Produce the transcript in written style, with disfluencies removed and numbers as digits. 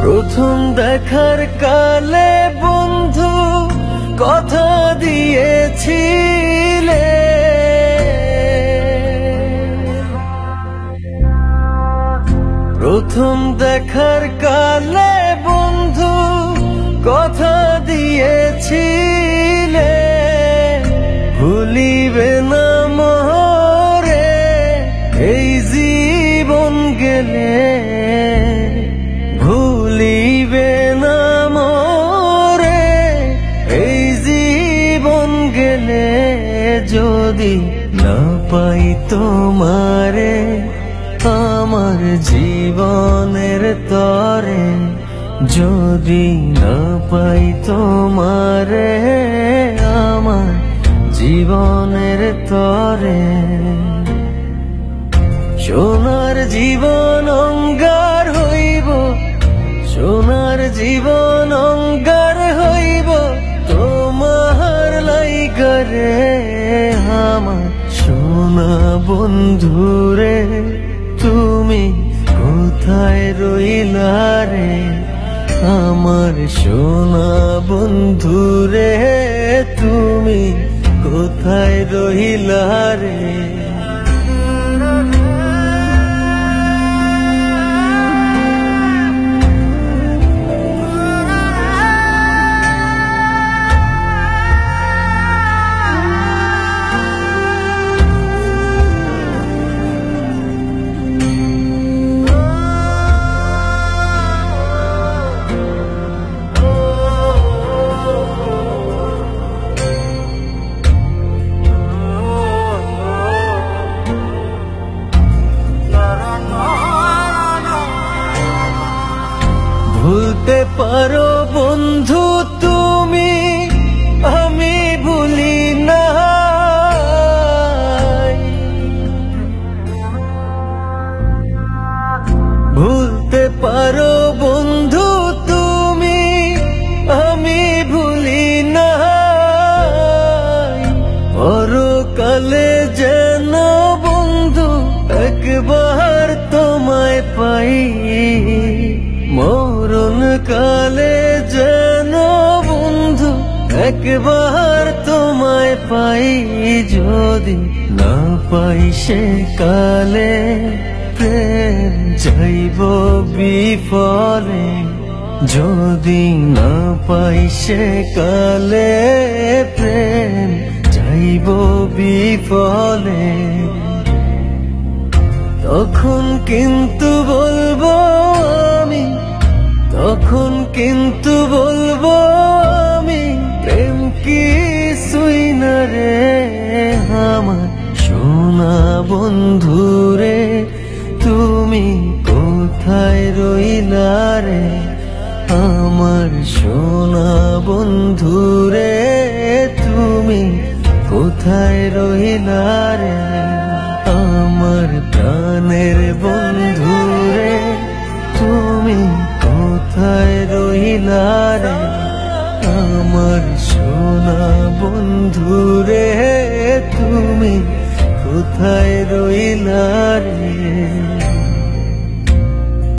প্রথম দেখার কালে বন্ধু কথা দিয়েছিলে, প্রথম দেখার কালে বন্ধু কথা দিয়েছিলে, ভুলিবে না মোরে এই জীবন গেলে, ভুলিবে না মোরে এই জীবন গেলে, যদি না পাই তোমারে আমার জীবনের তরে, যদি না পাই তোমারে আমার জীবনের তরে। সোনার জীবন অঙ্গার হইব, সোনার জীবন অঙ্গার হইব তোমার লাইগারে, আমার সোনা বন্ধুরে তুমি কোথায় রইলা রে, আমার সোনা বন্ধুরে তুমি কোথায় রইলা রে। ভুলতে পারো বন্ধু তুমি, আমি ভুলি না, ভুলতে পারো বন্ধু তুমি, আমি ভুলি না, পরকালে যেন বন্ধু একবার তোমায় পাই, মরণ কালে যেন বন্ধু একবার তোমায় পাই, যদি না পাই সে কালে প্রেম যাইব বিফলে, যদি না পাই সে কালে প্রেম যাইব বিফলে, তখন কিন্তু বলবো আমি, তখন কিন্তু বলবো আমি প্রেম কিছুই না রে, আমার সোনা বন্ধুরে তুমি কোথায় রইলা রে, আমার সোনা বন্ধুরে তুমি কোথায় রইলা রে, আমার প্রাণের বন্ধুরে তুমি কোথায় রইলা রে, আমার সোনা বন্ধুরে তুমি কোথায় রইলা রে।